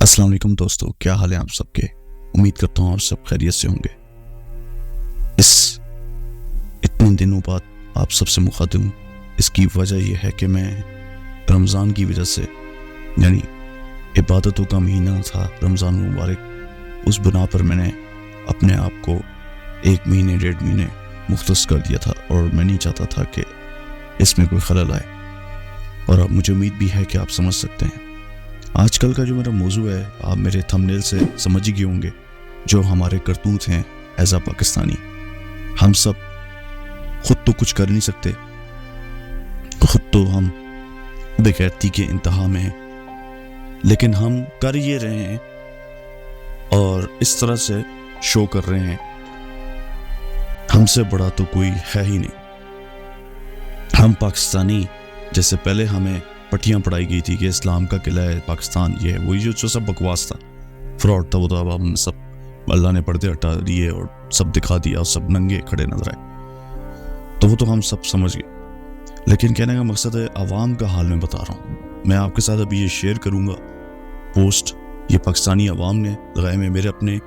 السلام علیکم دوستو، کیا حال ہے آپ سب کے؟ امید کرتا ہوں آپ سب خیریت سے ہوں گے۔ اتنے دنوں بعد آپ سب سے مخاطب ہوں۔ اس کی وجہ یہ ہے کہ میں رمضان کی وجہ سے، یعنی عبادتوں کا مہینہ تھا رمضان مبارک، اس بنا پر میں نے اپنے آپ کو 1 مہینے 1.5 مہینے مختص کر دیا تھا، اور میں نہیں چاہتا تھا کہ اس میں کوئی خلل آئے، اور اب مجھے امید بھی ہے کہ آپ سمجھ سکتے ہیں۔ آج کل کا جو میرا موضوع ہے، آپ میرے تھمبنیل سے سمجھ ہی گئے ہوں گے، جو ہمارے کرتوت ہیں ایز اے پاکستانی۔ ہم سب خود تو کچھ کر نہیں سکتے، خود تو ہم بغیرتی کے انتہا میں ہیں، لیکن ہم کر یہ رہے ہیں اور اس طرح سے شو کر رہے ہیں ہم سے بڑا تو کوئی ہے ہی نہیں۔ ہم پاکستانی، جیسے پہلے ہمیں پٹیاں پڑھائی گئی تھی کہ اسلام کا قلعہ ہے پاکستان، یہ ہے وہی جو سب بکواس تھا، فراڈ تھا وہ، تو اب ہم سب اللہ نے پردے ہٹا دیے اور سب دکھا دیا اور سب ننگے کھڑے نظر آئے، تو وہ تو ہم سب سمجھ گئے۔ لیکن کہنے کا مقصد ہے عوام کا حال میں بتا رہا ہوں۔ میں آپ کے ساتھ ابھی یہ شیئر کروں گا پوسٹ، یہ پاکستانی عوام نے لگائے میں، میرے اپنے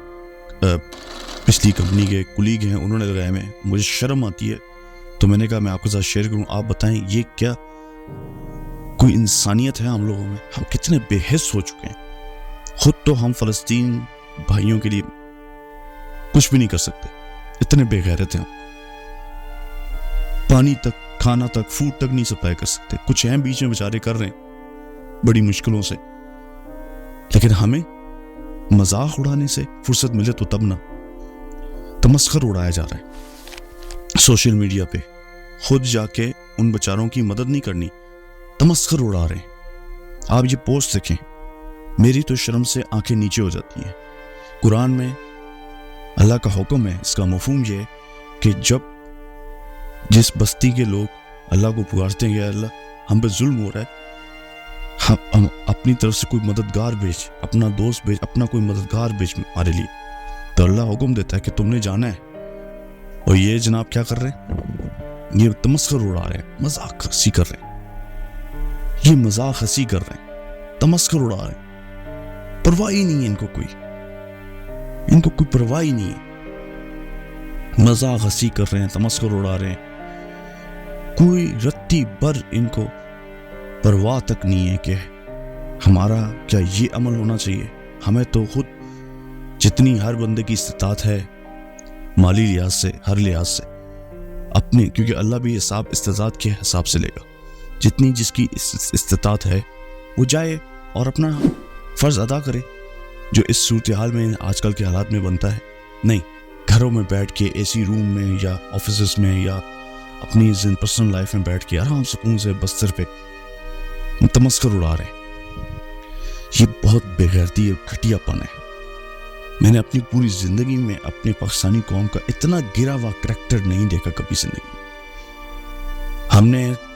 پچھلی کمپنی کے کلیگ ہیں، انہوں نے لگائے میں، مجھے شرم آتی ہے، تو میں نے کہا میں آپ کے ساتھ شیئر کروں۔ آپ بتائیں یہ کیا کوئی انسانیت ہے ہم لوگوں میں؟ ہم کتنے بے حس ہو چکے ہیں۔ خود تو ہم فلسطین بھائیوں کے لیے کچھ بھی نہیں کر سکتے، اتنے بے غیرت ہیں ہم۔ پانی تک، کھانا تک، فوڈ تک نہیں سپلائی کر سکتے، کچھ ہیں بیچ میں بیچارے کر رہے ہیں بڑی مشکلوں سے، لیکن ہمیں مذاق اڑانے سے فرصت ملے تو تب نہ، تمسخر اڑایا جا رہا ہے سوشل میڈیا پہ۔ خود جا کے ان بیچاروں کی مدد نہیں کرنی، تمسخر اڑا رہے ہیں۔ آپ یہ پوسٹ دیکھیں، میری تو شرم سے آنکھیں نیچے ہو جاتی ہیں۔ قرآن میں اللہ کا حکم ہے، اس کا مفہوم یہ ہے کہ جب جس بستی کے لوگ اللہ کو پکارتے ہیں کہ اللہ ہم پہ ظلم ہو رہا ہے، ہم اپنی طرف سے کوئی مددگار بھیج، اپنا دوست بھیج، اپنا کوئی مددگار بھیج ہمارے لیے، تو اللہ حکم دیتا ہے کہ تم نے جانا ہے۔ اور یہ جناب کیا کر رہے ہیں؟ یہ تمسخر اڑا رہے ہیں، مذاق ہنسی کر رہے ہیں، یہ مذاق ہنسی کر رہے ہیں، تمسخر اڑا رہے ہیں، پرواہ ہی نہیں ہے ان کو کوئی پرواہ ہی نہیں ہے، مذاق ہنسی کر رہے ہیں، تمسخر اڑا رہے ہیں، کوئی رتی بر ان کو پرواہ تک نہیں ہے کہ ہمارا کیا یہ عمل ہونا چاہیے۔ ہمیں تو خود جتنی ہر بندے کی استطاعت ہے، مالی لحاظ سے، ہر لحاظ سے اپنے، کیونکہ اللہ بھی حساب استطاعت کے حساب سے لے گا، جتنی جس کی استطاعت ہے وہ جائے اور اپنا فرض ادا کرے، جو اس صورتحال میں آج کل کے حالات میں بنتا ہے۔ نہیں گھروں میں بیٹھ کے اے سی روم میں یا آفیسز میں یا اپنی پرسنل لائف میں بیٹھ کے آرام سکون سے بستر پہ تمسخر اڑا رہے ہیں۔ یہ بہت بے غیرتی اور گھٹیا پن ہے۔ میں نے اپنی پوری زندگی میں اپنے پاکستانی قوم کا اتنا گرا ہوا کریکٹر نہیں دیکھا کبھی زندگی میں۔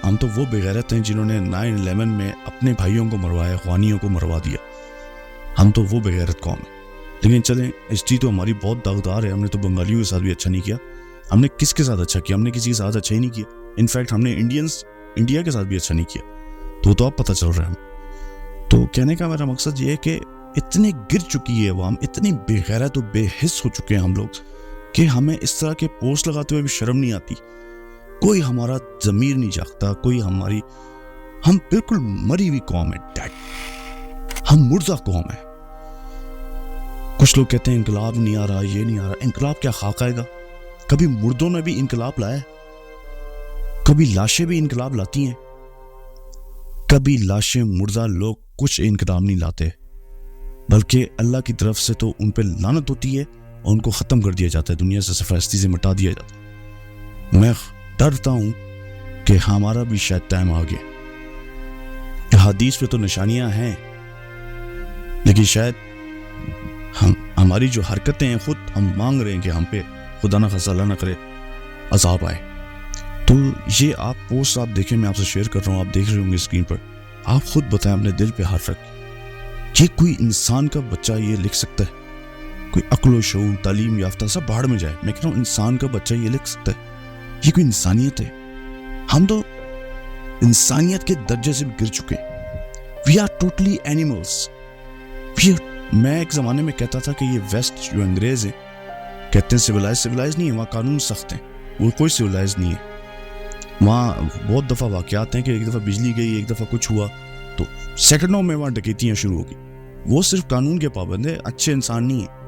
ہم تو وہ بے غیرت ہیں جنہوں نے 9/11 میں اپنے بھائیوں کو مروایا، خوانیوں کو مروا دیا۔ ہم تو وہ بے غیرت قوم ہیں۔ لیکن چلیں، ہسٹری تو ہماری بہت داغدار ہے، ہم نے تو بنگالیوں کے ساتھ بھی اچھا نہیں کیا۔ ہم نے کس کے ساتھ اچھا کیا؟ ہم نے کسی کے ساتھ اچھا ہی نہیں کیا۔ انفیکٹ ہم نے انڈیا کے ساتھ بھی اچھا نہیں کیا، تو اب پتہ چل رہا ہے ہم۔ تو کہنے کا میرا مقصد یہ ہے کہ اتنے گر چکی ہے عوام، اتنے بے غیرت و بے حس ہو چکے ہیں ہم لوگ کہ ہمیں اس طرح کے پوسٹ لگاتے ہوئے بھی شرم نہیں آتی، کوئی ہمارا ضمیر نہیں جاگتا، ہم بالکل مری ہوئی قوم ہے، ڈیڈ، ہم مردہ قوم ہے۔ کچھ لوگ کہتے ہیں انقلاب نہیں آ رہا، یہ نہیں آ رہا۔ انقلاب کیا خاک آئے گا؟ کبھی مردوں نے بھی انقلاب لایا ہے؟ کبھی لاشیں بھی انقلاب لاتی ہیں؟ کبھی لاشیں، مردہ لوگ کچھ انقلاب نہیں لاتے، بلکہ اللہ کی طرف سے تو ان پہ لعنت ہوتی ہے اور ان کو ختم کر دیا جاتا ہے، دنیا سے سفارشتی سے مٹا دیا جاتا ہے۔ میں ڈرتا ہوں کہ ہمارا بھی شاید ٹائم آ گیا۔ حدیث پہ تو نشانیاں ہیں، لیکن شاید ہماری جو حرکتیں ہیں، خود ہم مانگ رہے ہیں کہ ہم پہ خدا نہ خاصہ اللہ نہ کرے عذاب آئے۔ تو یہ آپ پوسٹ آپ دیکھیں، میں آپ سے شیئر کر رہا ہوں، آپ دیکھ رہے ہوں گے اسکرین پر، آپ خود بتائیں اپنے دل پہ ہاتھ رکھ، یہ کوئی انسان کا بچہ یہ لکھ سکتا ہے؟ کوئی عقل و شعور، تعلیم یافتہ، سب باہر میں جائے، میں کہہ رہا ہوں انسان کا بچہ یہ لکھ سکتا ہے؟ یہ کوئی انسانیت ہے؟ ہم تو انسانیت کے درجے سے بھی گر چکے، وی آر ٹوٹلی اینیملس۔ میں ایک زمانے میں کہتا تھا کہ یہ ویسٹ جو انگریز ہیں کہتے ہیں سویلائز نہیں ہے، وہاں قانون سخت ہیں، وہ کوئی سویلائز نہیں ہے. وہاں بہت دفعہ واقعات ہیں کہ ایک دفعہ بجلی گئی، ایک دفعہ کچھ ہوا تو سیکنڈوں میں وہاں ڈکیتیاں شروع ہو گئی. وہ صرف قانون کے پابند ہیں، اچھے انسان نہیں ہیں.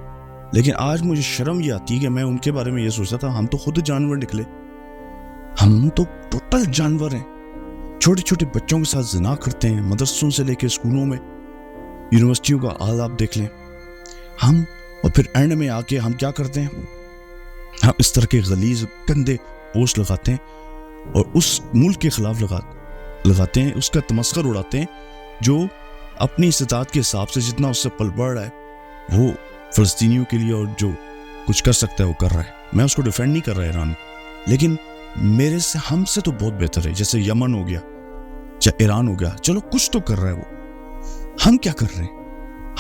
لیکن آج مجھے شرم یہ آتی ہے کہ میں ان کے بارے میں یہ سوچتا تھا ہم تو خود جانور نکلے، ہم تو ٹوٹل جانور ہیں. چھوٹے چھوٹے بچوں کے ساتھ زنا کرتے ہیں، مدرسوں سے لے کے اسکولوں میں، یونیورسٹیوں کا حال آپ دیکھ لیں. ہم اور پھر اینڈ میں آ کے ہم کیا کرتے ہیں، ہم اس طرح کے غلیظ گندے پوسٹ لگاتے ہیں اور اس ملک کے خلاف لگاتے ہیں، اس کا تمسخر اڑاتے ہیں جو اپنی استطاعت کے حساب سے جتنا اس سے پل بڑھ رہا ہے وہ فلسطینیوں کے لیے اور جو کچھ کر سکتا ہے وہ کر رہا ہے. میں اس کو ڈیفینڈ نہیں کر رہا ایران، لیکن میرے سے ہم سے تو بہت بہتر ہے. جیسے یمن ہو گیا، چاہے ایران ہو گیا، چلو کچھ تو کر رہا ہے وہ. ہم کیا کر رہے ہیں؟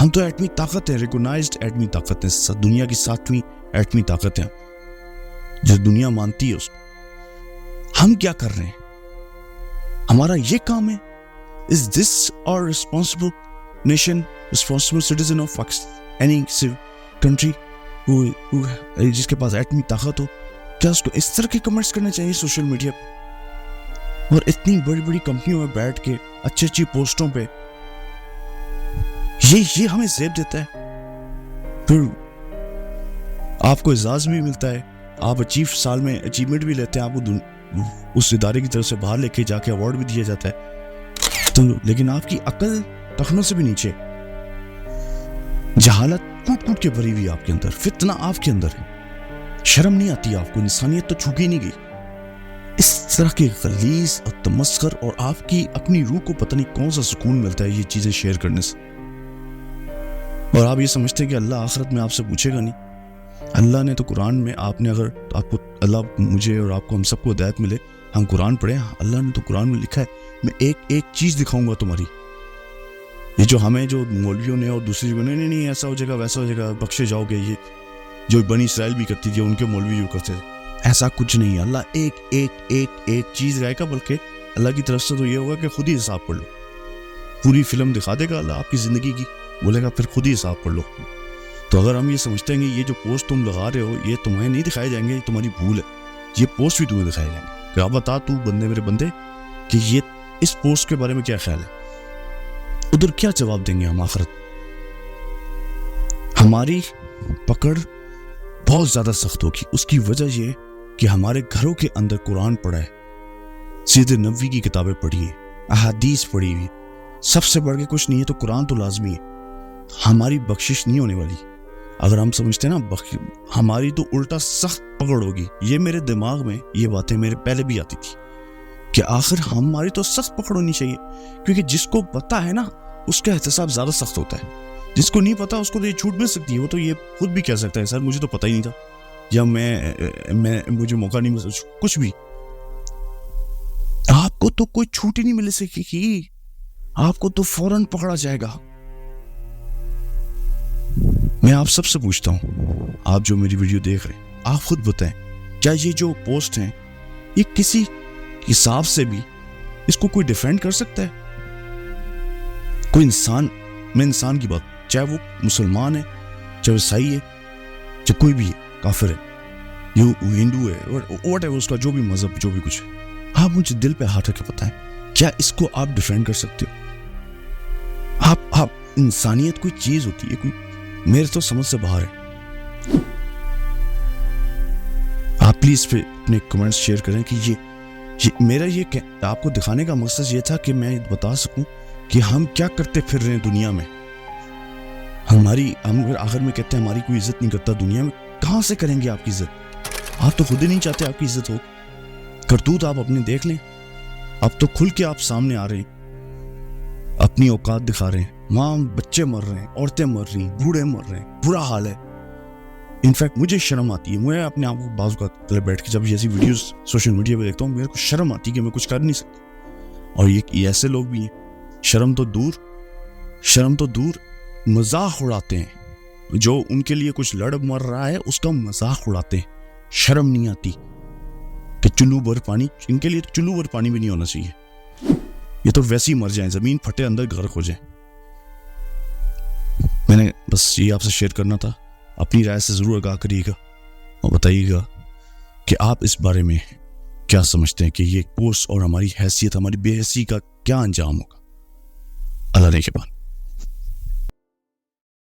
ہم تو ایٹمی طاقت ہے، ریکگنائزڈ ایٹمی طاقت ہے، دنیا کی 7ویں ایٹمی طاقت ہے جو دنیا مانتی ہے اس کو. ہم کیا کر رہے ہیں؟ ہمارا یہ کام ہے. Is this our responsible nation, responsible citizen of any country جس کے پاس ایٹمی طاقت ہو؟ کیا اس کو اس طرح کے کمنٹس کرنے چاہیے سوشل میڈیا پہ اور اتنی بڑی بڑی کمپنیوں میں بیٹھ کے اچھی اچھی پوسٹوں پہ؟ یہ ہمیں زیب دیتا ہے. پھر آپ کو اعزاز بھی ملتا ہے، آپ سال میں اچیومنٹ بھی لیتے ہیں، آپ کو اس ادارے کی طرف سے باہر لے کے جا کے ایوارڈ بھی دیا جاتا ہے. تو لیکن آپ کی عقل ٹخنوں سے بھی نیچے، جہالت کوٹ کوٹ کے بھری ہوئی آپ کے اندر، فتنہ آپ کے اندر ہے. شرم نہیں آتی آپ کو؟ انسانیت تو چھوکی نہیں گئی. اس طرح کے غلیظ اور تمسخر، اور آپ کی اپنی روح کو پتہ نہیں کون سا سکون ملتا ہے یہ چیزیں شیئر کرنے سے. اور آپ یہ سمجھتے ہیں کہ اللہ آخرت میں آپ سے پوچھے گا نہیں. اللہ نے تو قرآن میں اگر آپ کو اللہ مجھے اور آپ کو ہم سب کو ہدایت ملے، ہم قرآن پڑھیں، اللہ نے تو قرآن میں لکھا ہے میں ایک چیز دکھاؤں گا تمہاری. یہ جو ہمیں جو مولویوں نے اور دوسری جگہوں نے نہیں ایسا ہو جائے گا ویسا ہو جائے گا، بخشے جاؤ گے، یہ جو بنی اسرائیل بھی کرتی تھی ان کے مولوی جو کرتے تھے، ایسا کچھ نہیں. اللہ ایک چیز رہے گا، بلکہ اللہ کی طرف سے تو یہ ہوگا کہ خود ہی حساب پڑھ لو. پوری فلم دکھا دے گا اللہ آپ کی زندگی کی، بولے گا پھر خود ہی حساب پڑھ لو. تو اگر ہم یہ سمجھتے ہیں کہ یہ جو پوسٹ تم لگا رہے ہو یہ تمہیں نہیں دکھائے جائیں گے، یہ تمہاری بھول ہے. یہ پوسٹ بھی تمہیں دکھائے جائیں گے کہ آپ بتا تو میرے بندے کہ یہ اس پوسٹ کے بارے میں کیا خیال ہے. ادھر کیا جواب دیں گے ہم آخرت؟ ہماری پکڑ بہت زیادہ سخت ہوگی. اس کی وجہ یہ کہ ہمارے گھروں کے اندر قرآن پڑھا ہے، سیرت نبوی کی کتابیں پڑھی ہیں، احادیث پڑھی ہوئی. سب سے بڑھ کے کچھ نہیں ہے تو قرآن تو لازمی ہے. ہماری بخشش نہیں ہونے والی. اگر ہم سمجھتے ہیں نا ہماری تو الٹا سخت پکڑ ہوگی. یہ میرے دماغ میں یہ باتیں میرے پہلے بھی آتی تھی کہ آخر ہماری تو سخت پکڑ ہونی چاہیے، کیونکہ جس کو پتہ ہے نا اس کا احتساب زیادہ سخت ہوتا ہے. جس کو نہیں پتا اس کو تو یہ چھوٹ مل سکتی ہے، وہ تو یہ خود بھی کہہ سکتا ہے سر مجھے تو پتہ ہی نہیں تھا، یا مجھے موقع نہیں مل کچھ بھی. آپ کو تو کوئی چھوٹ ہی نہیں مل سکتی، آپ کو تو فوراً پکڑا جائے گا. میں آپ سب سے پوچھتا ہوں، آپ جو میری ویڈیو دیکھ رہے ہیں، آپ خود بتائیں کیا یہ جو پوسٹ ہیں یہ کسی حساب سے بھی اس کو کوئی ڈیفینڈ کر سکتا ہے؟ کوئی انسان، میں انسان کی بات، چاہے وہ مسلمان ہے، چاہے وہ عیسائی ہے، چاہے کوئی بھی ہے، کافر ہے، یہ ہندو ہے، واٹ ایور اس کا جو بھی مذہب جو بھی کچھ ہے، آپ مجھے دل پہ ہاتھ رکھ کے بتائیں کیا اس کو آپ ڈیفینڈ کر سکتے ہو؟ آپ انسانیت کوئی چیز ہوتی ہے، کوئی میرے تو سمجھ سے باہر ہے. آپ پلیز پہ اپنے کمنٹس شیئر کریں کہ یہ میرا یہ آپ کو دکھانے کا مقصد یہ تھا کہ میں بتا سکوں کہ ہم کیا کرتے پھر رہے ہیں دنیا میں. ہم آخر میں کہتے ہیں ہماری کوئی عزت نہیں کرتا دنیا میں، کہاں سے کریں گے آپ کی عزت؟ آپ تو خود ہی نہیں چاہتے آپ کی عزت ہو. کرتوت آپ اپنے دیکھ لیں، اب تو کھل کے آپ سامنے آ رہے ہیں، اپنی اوقات دکھا رہے ہیں. وہاں بچے مر رہے ہیں، عورتیں مر رہی ہیں، بوڑھے مر رہے ہیں، برا حال ہے. انفیکٹ مجھے شرم آتی ہے، میں اپنے آپ کو بعض اوقات بیٹھ کے جب ایسی ویڈیوز سوشل میڈیا پہ دیکھتا ہوں میرے کو شرم آتی ہے کہ میں کچھ کر نہیں سکتا. اور یہ ایسے لوگ بھی ہیں، شرم تو دور مذاق اڑاتے ہیں. جو ان کے لیے کچھ لڑ مر رہا ہے اس کا مذاق اڑاتے ہیں. شرم نہیں آتی کہ چلو بھر پانی، ان کے لیے چلو بھر پانی بھی نہیں ہونا چاہیے. یہ تو ویسے ہی مر جائیں، زمین پھٹے اندر غرق ہو جائیں. میں نے بس یہ آپ سے شیئر کرنا تھا. اپنی رائے سے ضرور آگاہ کریے گا اور بتائیے گا کہ آپ اس بارے میں کیا سمجھتے ہیں کہ یہ کورس اور ہماری حیثیت، ہماری بے حیثیت کا کیا انجام ہوگا. اللہ نے کے بعد